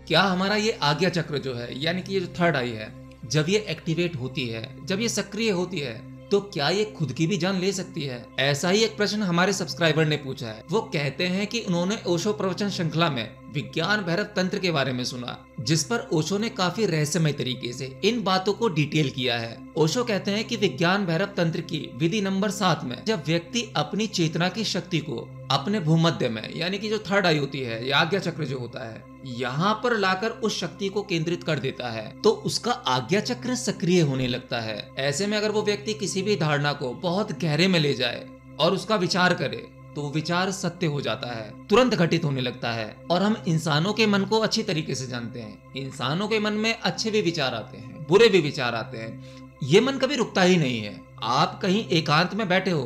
क्या हमारा ये आज्ञा चक्र जो है, यानी कि ये जो थर्ड आई है, जब ये एक्टिवेट होती है, जब ये सक्रिय होती है, तो क्या ये खुद की भी जान ले सकती है? ऐसा ही एक प्रश्न हमारे सब्सक्राइबर ने पूछा है। वो कहते हैं कि उन्होंने ओशो प्रवचन श्रृंखला में विज्ञान भैरव तंत्र के बारे में सुना, जिस पर ओशो ने काफी रहस्यमय तरीके से इन बातों को डिटेल किया है। ओशो कहते हैं कि विज्ञान भैरव तंत्र की विधि नंबर 7 में जब व्यक्ति अपनी चेतना की शक्ति को अपने भूमध्य में, यानी कि जो थर्ड आई होती है, या आज्ञा चक्र जो होता है, यहाँ पर लाकर उस शक्ति को केंद्रित कर देता है, तो उसका आज्ञा चक्र सक्रिय होने लगता है। ऐसे में अगर वो व्यक्ति किसी भी धारणा को बहुत गहरे में ले जाए और उसका विचार करे, तो वो विचार सत्य हो जाता है, तुरंत घटित होने लगता है। और हम इंसानों के मन को अच्छी तरीके से जानते हैं। इंसानों के मन में अच्छे भी विचार आते हैं, बुरे भी विचार आते हैं। ये मन कभी रुकता ही नहीं है। आप कहीं एकांत में बैठे हो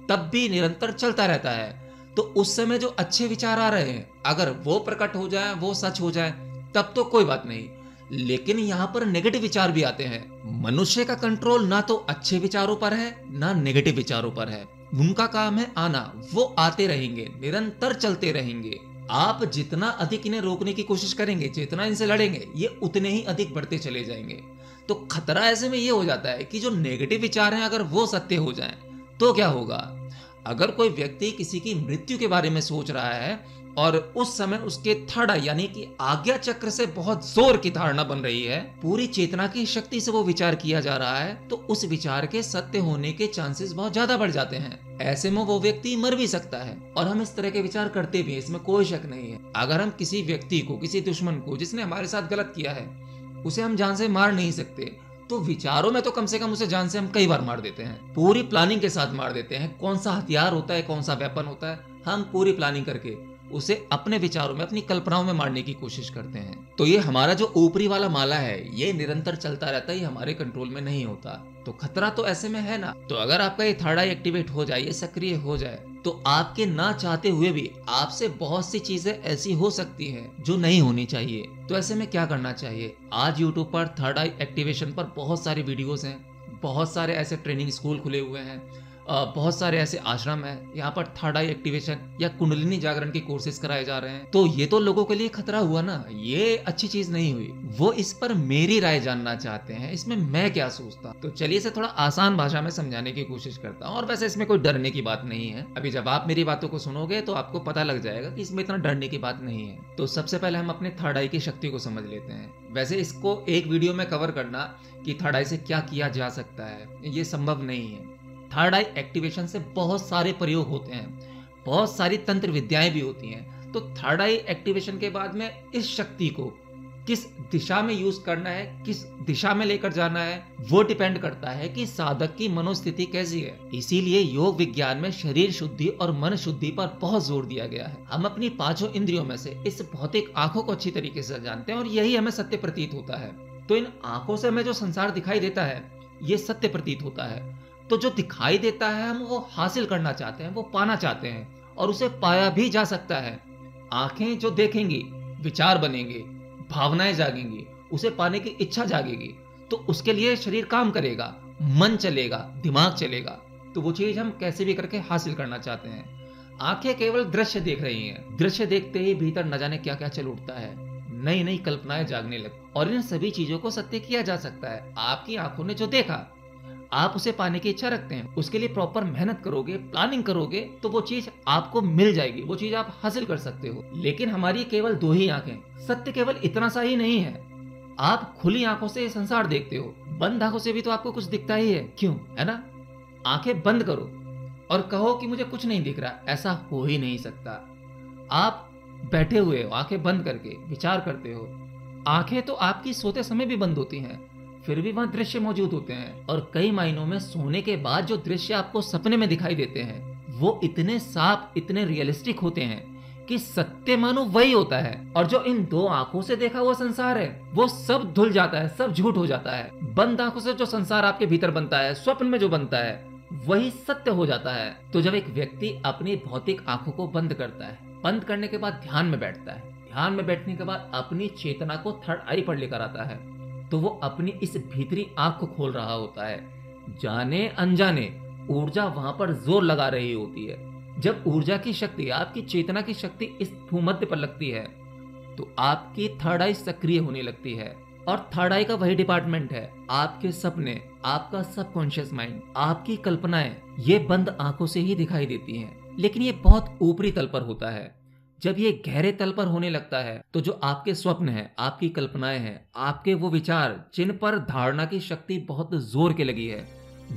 तब भी निरंतर चलता रहता है। तो उस समय जो अच्छे विचार आ रहे हैं, अगर वो प्रकट हो जाए, वो सच हो जाए, तब तो कोई बात नहीं। लेकिन यहाँ पर नेगेटिव विचार भी आते हैं। मनुष्य का कंट्रोल ना तो अच्छे विचारों पर है, ना नेगेटिव विचारों पर है। उनका काम है आना, वो आते रहेंगे, निरंतर चलते रहेंगे। आप जितना अधिक इन्हें रोकने की कोशिश करेंगे, जितना इनसे लड़ेंगे, ये उतने ही अधिक बढ़ते चले जाएंगे। तो खतरा ऐसे में ये हो जाता है कि जो नेगेटिव विचार हैं, अगर वो सत्य हो जाएं, तो क्या होगा? अगर कोई व्यक्ति किसी की मृत्यु के बारे में सोच रहा है और उस समय उसके थर्ड आई, यानी कि आज्ञा चक्र से बहुत जोर की धारणा बन रही है, पूरी चेतना की शक्ति से वो विचार किया जा रहा है, तो उस विचार के सत्य होने के चांसेस बहुत ज्यादा बढ़ जाते हैं। ऐसे में वो व्यक्ति मर भी सकता है। और हम इस तरह के विचार करते भी हैं, इसमें कोई शक नहीं है। अगर हम किसी व्यक्ति को, किसी दुश्मन को, जिसने हमारे साथ गलत किया है, उसे हम जान से मार नहीं सकते, तो विचारों में तो कम से कम उसे जान से हम कई बार मार देते हैं। पूरी प्लानिंग के साथ मार देते हैं। कौन सा हथियार होता है, कौन सा वेपन होता है, हम पूरी प्लानिंग करके उसे अपने विचारों में, अपनी कल्पनाओं में मारने की कोशिश करते हैं। तो ये हमारा जो ऊपरी वाला माला है, ये निरंतर चलता रहता है, ये हमारे कंट्रोल में नहीं होता। तो खतरा तो ऐसे में है ना। तो अगर आपका ये थर्ड आई एक्टिवेट हो जाए, ये सक्रिय हो जाए, तो आपके ना चाहते हुए भी आपसे बहुत सी चीजें ऐसी हो सकती हैं जो नहीं होनी चाहिए। तो ऐसे में क्या करना चाहिए? आज YouTube पर थर्ड आई एक्टिवेशन पर बहुत सारे वीडियोस हैं, बहुत सारे ऐसे ट्रेनिंग स्कूल खुले हुए हैं, बहुत सारे ऐसे आश्रम हैं, यहाँ पर थर्ड आई एक्टिवेशन या कुंडलिनी जागरण के कोर्सेज कराए जा रहे हैं। तो ये तो लोगों के लिए खतरा हुआ ना, ये अच्छी चीज नहीं हुई। वो इस पर मेरी राय जानना चाहते हैं, इसमें मैं क्या सोचता। तो चलिए इसे थोड़ा आसान भाषा में समझाने की कोशिश करता हूँ। और वैसे इसमें कोई डरने की बात नहीं है। अभी जब आप मेरी बातों को सुनोगे तो आपको पता लग जाएगा कि इसमें इतना डरने की बात नहीं है। तो सबसे पहले हम अपने थर्ड आई की शक्ति को समझ लेते हैं। वैसे इसको एक वीडियो में कवर करना कि थर्ड आई से क्या किया जा सकता है, ये संभव नहीं है। थर्ड आई एक्टिवेशन से बहुत सारे प्रयोग होते हैं, बहुत सारी तंत्र विद्याएं भी होती हैं। तो थर्ड आई एक्टिवेशन के बाद में इस शक्ति को किस दिशा में यूज करना है, किस दिशा में लेकर जाना है, वो डिपेंड करता है कि साधक की मनोस्थिति कैसी है। इसीलिए योग विज्ञान में शरीर शुद्धि और मन शुद्धि पर बहुत जोर दिया गया है। हम अपनी पांचों इंद्रियों में से इस भौतिक आंखों को अच्छी तरीके से जानते हैं और यही हमें सत्य प्रतीत होता है। तो इन आंखों से हमें जो संसार दिखाई देता है, ये सत्य प्रतीत होता है। तो जो दिखाई देता है, हम वो हासिल करना चाहते हैं, वो पाना चाहते हैं, और उसे पाया भी जा सकता है। आंखें जो देखेंगी, विचार बनेंगे, भावनाएं जागेंगी, उसे पाने की इच्छा जागेगी। तो उसके लिए शरीर काम करेगा, मन चलेगा, दिमाग चलेगा। तो वो चीज हम कैसे भी करके हासिल करना चाहते हैं। आंखें केवल दृश्य देख रही हैं, दृश्य देखते ही भीतर न जाने क्या क्या चल उठता है, नई नई कल्पनाएं जागने लगती। और इन सभी चीजों को सत्य किया जा सकता है। आपकी आंखों ने जो देखा, आप उसे पाने की इच्छा रखते हैं, उसके लिए प्रॉपर मेहनत करोगे, प्लानिंग करोगे, तो वो चीज आपको मिल जाएगी, वो चीज आप हासिल कर सकते हो। लेकिन हमारी केवल दो ही आंखें, सत्य केवल इतना सा ही नहीं है। आप खुली आंखों से संसार देखते हो, बंद आंखों से भी तो आपको कुछ दिखता ही है, क्यों? है ना? आंखें बंद करो और कहो कि मुझे कुछ नहीं दिख रहा, ऐसा हो ही नहीं सकता। आप बैठे हुए हो आंखें बंद करके, विचार करते हो। आंखें तो आपकी सोते समय भी बंद होती हैं, फिर भी वहां दृश्य मौजूद होते हैं। और कई मायनों में सोने के बाद जो दृश्य आपको सपने में दिखाई देते हैं, वो इतने साफ, इतने रियलिस्टिक होते हैं कि सत्य मानो वही होता है। और जो इन दो आंखों से देखा हुआ संसार है, वो सब धुल जाता है, सब झूठ हो जाता है। बंद आंखों से जो संसार आपके भीतर बनता है, स्वप्न में जो बनता है, वही सत्य हो जाता है। तो जब एक व्यक्ति अपनी भौतिक आंखों को बंद करता है, बंद करने के बाद ध्यान में बैठता है, ध्यान में बैठने के बाद अपनी चेतना को थर्ड आई पर लेकर आता है, तो वो अपनी इस भीतरी आंख को खोल रहा होता है। जाने अनजाने ऊर्जा वहां पर जोर लगा रही होती है। जब ऊर्जा की शक्ति, आपकी चेतना की शक्ति इस भूमध्य पर लगती है, तो आपकी थर्ड आई सक्रिय होने लगती है। और थर्ड आई का वही डिपार्टमेंट है, आपके सपने, आपका सबकॉन्शियस माइंड, आपकी कल्पनाएं, ये बंद आंखों से ही दिखाई देती हैं। लेकिन ये बहुत ऊपरी तल पर होता है। जब ये गहरे तल पर होने लगता है तो जो आपके स्वप्न हैं, आपकी कल्पनाएं हैं, आपके वो विचार जिन पर धारणा की शक्ति बहुत जोर के लगी है,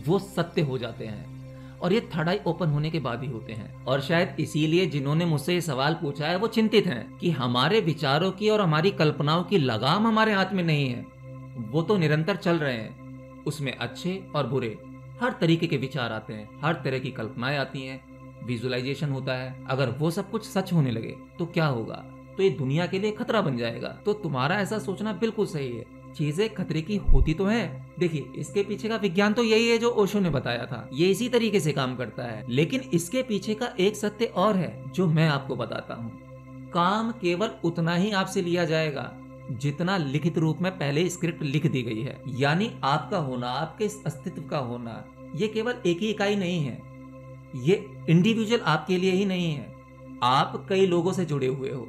वो सत्य हो जाते हैं। और ये थर्ड आई ओपन होने के बाद ही होते हैं। और शायद इसीलिए जिन्होंने मुझसे ये सवाल पूछा है वो चिंतित हैं कि हमारे विचारों की और हमारी कल्पनाओं की लगाम हमारे हाथ में नहीं है। वो तो निरंतर चल रहे हैं, उसमें अच्छे और बुरे हर तरीके के विचार आते हैं, हर तरह की कल्पनाएं आती हैं, विजुअलाइजेशन होता है। अगर वो सब कुछ सच होने लगे तो क्या होगा? तो ये दुनिया के लिए खतरा बन जाएगा। तो तुम्हारा ऐसा सोचना बिल्कुल सही है, चीजें खतरे की होती तो है। देखिए, इसके पीछे का विज्ञान तो यही है जो ओशो ने बताया था, ये इसी तरीके से काम करता है। लेकिन इसके पीछे का एक सत्य और है जो मैं आपको बताता हूँ। काम केवल उतना ही आपसे लिया जाएगा जितना लिखित रूप में पहले स्क्रिप्ट लिख दी गई है। यानी आपका होना, आपके इस अस्तित्व का होना, ये केवल एक ही इकाई नहीं है, ये इंडिविजुअल आपके लिए ही नहीं है। आप कई लोगों से जुड़े हुए हो,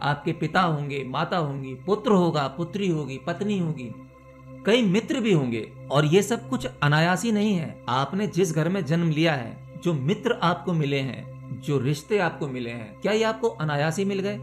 आपके पिता होंगे, माता होंगी, पुत्र होगा, पुत्री होगी, पत्नी होगी, कई मित्र भी होंगे। और ये सब कुछ अनायासी नहीं है। आपने जिस घर में जन्म लिया है, जो मित्र आपको मिले हैं, जो रिश्ते आपको मिले हैं, क्या ये आपको अनायासी मिल गए?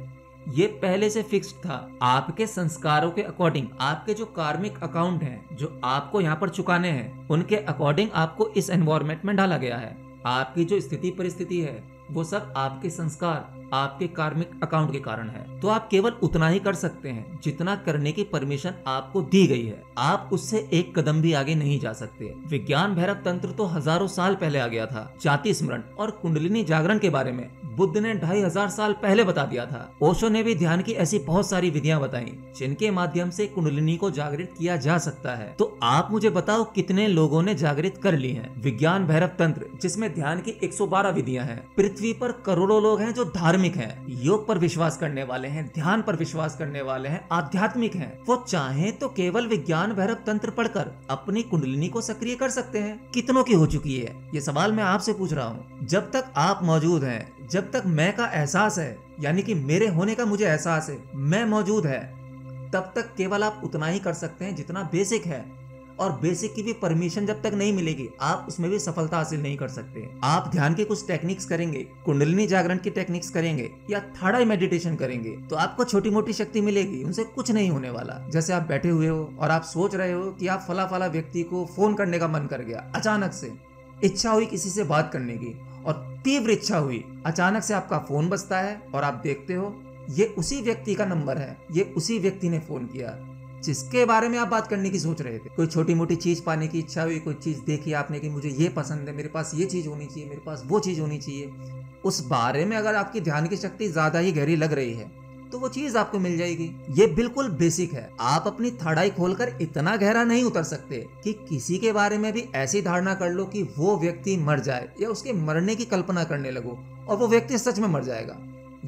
ये पहले से फिक्स्ड था। आपके संस्कारों के अकॉर्डिंग, आपके जो कार्मिक अकाउंट हैं जो आपको यहाँ पर चुकाने हैं, उनके अकॉर्डिंग आपको इस एनवायरनमेंट में डाला गया है। आपकी जो स्थिति परिस्थिति है वो सब आपके संस्कार, आपके कार्मिक अकाउंट के कारण है। तो आप केवल उतना ही कर सकते हैं जितना करने की परमिशन आपको दी गई है। आप उससे एक कदम भी आगे नहीं जा सकते। विज्ञान भैरव तंत्र तो हजारों साल पहले आ गया था। जाति स्मरण और कुंडलिनी जागरण के बारे में बुद्ध ने 2500 साल पहले बता दिया था। ओशो ने भी ध्यान की ऐसी बहुत सारी विधियां बताई जिनके माध्यम से कुंडलिनी को जागृत किया जा सकता है। तो आप मुझे बताओ कितने लोगों ने जागृत कर ली हैं? विज्ञान भैरव तंत्र, जिसमें ध्यान की 112 विधियां हैं। पृथ्वी पर करोड़ों लोग हैं जो धार्मिक हैं, योग पर विश्वास करने वाले हैं, ध्यान पर विश्वास करने वाले हैं, आध्यात्मिक हैं। वो चाहे तो केवल विज्ञान भैरव तंत्र पढ़कर अपनी कुंडलिनी को सक्रिय कर सकते हैं। कितनों की हो चुकी है? ये सवाल मैं आपसे पूछ रहा हूँ। जब तक आप मौजूद हैं, जब तक मैं का एहसास है, यानी कि मेरे होने का मुझे एहसास है, मैं मौजूद है, तब तक केवल आप उतना ही कर सकते हैं जितना बेसिक है। और बेसिक की भी परमिशन जब तक नहीं मिलेगी, आप उसमें भी सफलता हासिल नहीं कर सकते। आप ध्यान के कुछ टेक्निक्स करेंगे, कुंडलिनी जागरण की टेक्निक्स करेंगे या थर्ड आई मेडिटेशन करेंगे, तो आपको छोटी मोटी शक्ति मिलेगी, उनसे कुछ नहीं होने वाला। जैसे आप बैठे हुए हो और आप सोच रहे हो कि आप फला फला व्यक्ति को फोन करने का मन कर गया, अचानक से इच्छा हुई किसी से बात करने की, और तीव्र इच्छा हुई, अचानक से आपका फोन बजता है और आप देखते हो ये उसी व्यक्ति का नंबर है, ये उसी व्यक्ति ने फोन किया जिसके बारे में आप बात करने की सोच रहे थे। कोई छोटी मोटी चीज पाने की इच्छा हुई, कोई चीज देखी आपने कि मुझे ये पसंद है, मेरे पास ये चीज होनी चाहिए, मेरे पास वो चीज होनी चाहिए, उस बारे में अगर आपकी ध्यान की शक्ति ज्यादा ही गहरी लग रही है तो वो चीज आपको मिल जाएगी। ये बिल्कुल बेसिक है। आप अपनी थर्ड आई खोलकर इतना गहरा नहीं उतर सकते कि किसी के बारे में भी ऐसी धारणा कर लो कि वो व्यक्ति मर जाए या उसके मरने की कल्पना करने लगो और वो व्यक्ति सच में मर जाएगा।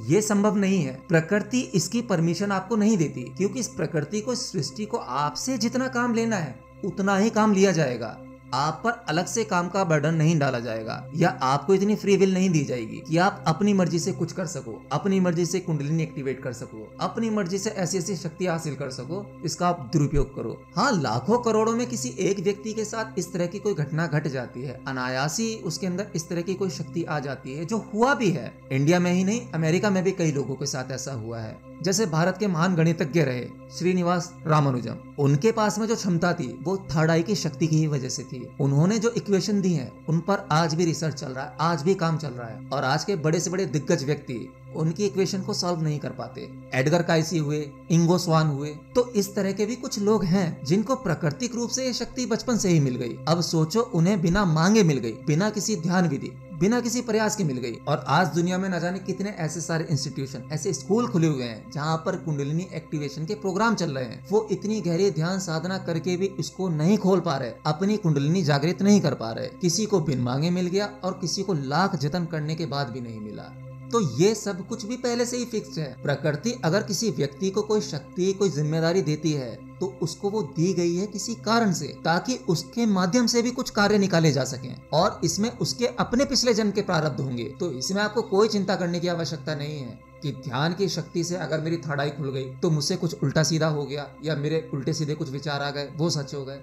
ये संभव नहीं है। प्रकृति इसकी परमिशन आपको नहीं देती, क्योंकि इस प्रकृति को, इस सृष्टि को आपसे जितना काम लेना है उतना ही काम लिया जाएगा। आप पर अलग से काम का बर्डन नहीं डाला जाएगा, या आपको इतनी फ्री विल नहीं दी जाएगी कि आप अपनी मर्जी से कुछ कर सको, अपनी मर्जी से कुंडलिनी एक्टिवेट कर सको, अपनी मर्जी से ऐसी ऐसी शक्ति हासिल कर सको, इसका आप दुरुपयोग करो। हाँ, लाखों करोड़ों में किसी एक व्यक्ति के साथ इस तरह की कोई घटना घट जाती है, अनायासी उसके अंदर इस तरह की कोई शक्ति आ जाती है, जो हुआ भी है। इंडिया में ही नहीं, अमेरिका में भी कई लोगों के साथ ऐसा हुआ है। जैसे भारत के महान गणितज्ञ रहे श्रीनिवास रामानुजम, उनके पास में जो क्षमता थी वो थर्ड आई की शक्ति की ही वजह से थी। उन्होंने जो इक्वेशन दी हैं उन पर आज भी रिसर्च चल रहा है, आज भी काम चल रहा है, और आज के बड़े से बड़े दिग्गज व्यक्ति उनकी इक्वेशन को सॉल्व नहीं कर पाते। एडगर काइसी हुए, इंगो स्वान हुए, तो इस तरह के भी कुछ लोग हैं जिनको प्राकृतिक रूप से ये शक्ति बचपन से ही मिल गई। अब सोचो, उन्हें बिना मांगे मिल गई, बिना किसी ध्यान विधि, बिना किसी प्रयास की मिल गई। और आज दुनिया में न जाने कितने ऐसे सारे इंस्टीट्यूशन, ऐसे स्कूल खुले हुए हैं जहाँ पर कुंडलिनी एक्टिवेशन के प्रोग्राम चल रहे हैं। वो इतनी गहरी ध्यान साधना करके भी इसको नहीं खोल पा रहे, अपनी कुंडलिनी जागृत नहीं कर पा रहे। किसी को बिन मांगे मिल गया और किसी को लाख जतन करने के बाद भी नहीं मिला। तो ये सब कुछ भी पहले से ही फिक्स है। प्रकृति अगर किसी व्यक्ति को कोई शक्ति, कोई जिम्मेदारी देती है तो उसको वो दी गई है किसी कारण से, ताकि उसके माध्यम से भी कुछ कार्य निकाले जा सकें, और इसमें उसके अपने पिछले जन्म के प्रारब्ध होंगे। तो इसमें आपको कोई चिंता करने की आवश्यकता नहीं है। कि ध्यान की शक्ति से अगर मेरी थर्ड आई खुल गई तो मुझसे कुछ उल्टा सीधा हो गया या मेरे उल्टे सीधे कुछ विचार आ गए वो सच हो गए।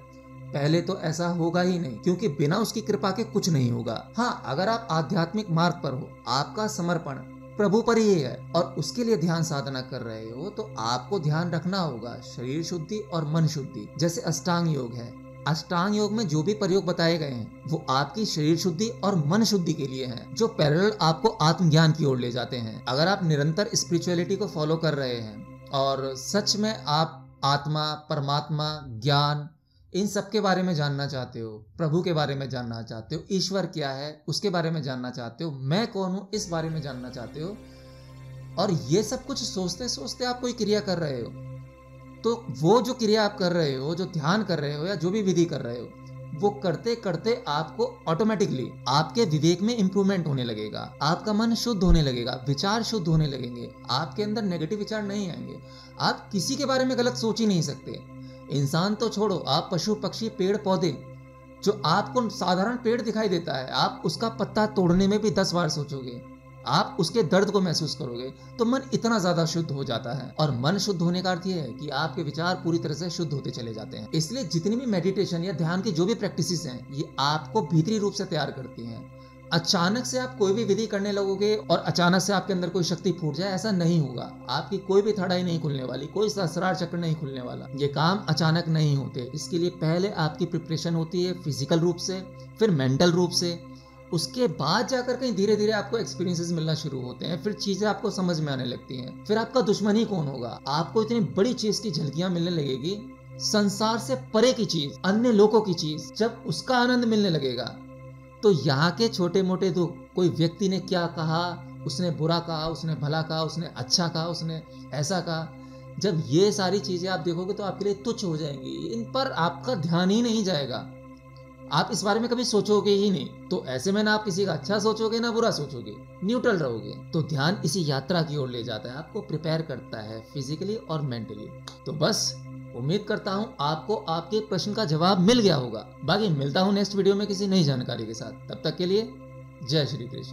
पहले तो ऐसा होगा ही नहीं, क्योंकि बिना उसकी कृपा के कुछ नहीं होगा। हाँ, अगर आप आध्यात्मिक मार्ग पर हो, आपका समर्पण प्रभु पर ही है और उसके लिए ध्यान साधना कर रहे हो, तो आपको ध्यान रखना होगा शरीर शुद्धि और मन शुद्धि। जैसे अष्टांग योग है, अष्टांग योग में जो भी प्रयोग बताए गए हैं वो आपकी शरीर शुद्धि और मन शुद्धि के लिए हैं, जो पैरेलल आपको आत्मज्ञान की ओर ले जाते हैं। अगर आप निरंतर स्पिरिचुअलिटी को फॉलो कर रहे हैं और सच में आप आत्मा, परमात्मा, ज्ञान, इन सब के बारे में जानना चाहते हो, प्रभु के बारे में जानना चाहते हो, ईश्वर क्या है उसके बारे में जानना चाहते हो, मैं कौन हूं इस बारे में जानना चाहते हो, और ये सब कुछ सोचते सोचते आप कोई क्रिया कर रहे हो, तो वो जो क्रिया आप कर रहे हो, जो ध्यान कर रहे हो या जो भी विधि कर रहे हो, वो करते करते आपको ऑटोमेटिकली आपके विवेक में इंप्रूवमेंट होने लगेगा, आपका मन शुद्ध होने लगेगा, विचार शुद्ध होने लगेंगे, आपके अंदर नेगेटिव विचार नहीं आएंगे, आप किसी के बारे में गलत सोच ही नहीं सकते। इंसान तो छोड़ो, आप पशु पक्षी पेड़ पौधे, जो आपको साधारण पेड़ दिखाई देता है, आप उसका पत्ता तोड़ने में भी 10 बार सोचोगे, आप उसके दर्द को महसूस करोगे, तो मन इतना ज्यादा शुद्ध हो जाता है। और मन शुद्ध होने का अर्थ यह है कि आपके विचार पूरी तरह से शुद्ध होते चले जाते हैं। इसलिए जितनी भी मेडिटेशन या ध्यान की जो भी प्रैक्टिसेस हैं, ये आपको भीतरी रूप से तैयार करती हैं। अचानक से आप कोई भी विधि करने लगोगे और अचानक से आपके अंदर कोई शक्ति फूट जाए, ऐसा नहीं होगा। आपकी कोई भी थर्ड आई नहीं खुलने वाली, कोई सहस्रार चक्र नहीं खुलने वाला। ये काम अचानक नहीं होते। इसके लिए पहले आपकी प्रिपरेशन होती है फिजिकल रूप से, फिर मेंटल रूप से, उसके बाद जाकर कहीं धीरे धीरे आपको एक्सपीरियंसेस मिलना शुरू होते हैं, फिर चीजें आपको समझ में आने लगती हैं। फिर आपका दुश्मन ही कौन होगा, आपको इतनी बड़ी चीज की झलकियां मिलने लगेगी, संसार से परे की चीज, अन्य लोगों की चीज, जब उसका आनंद मिलने लगेगा तो यहाँ के छोटे मोटे दुख, कोई व्यक्ति ने क्या कहा, उसने बुरा कहा, उसने भला कहा, उसने अच्छा कहा, उसने ऐसा कहा, जब ये सारी चीजें आप देखोगे तो आपके लिए तुच्छ हो जाएंगी, इन पर आपका ध्यान ही नहीं जाएगा, आप इस बारे में कभी सोचोगे ही नहीं। तो ऐसे में ना आप किसी का अच्छा सोचोगे ना बुरा सोचोगे, न्यूट्रल रहोगे। तो ध्यान इसी यात्रा की ओर ले जाता है, आपको प्रिपेयर करता है फिजिकली और मेंटली। तो बस उम्मीद करता हूं आपको आपके प्रश्न का जवाब मिल गया होगा। बाकी मिलता हूं नेक्स्ट वीडियो में किसी नई जानकारी के साथ। तब तक के लिए जय श्री कृष्ण।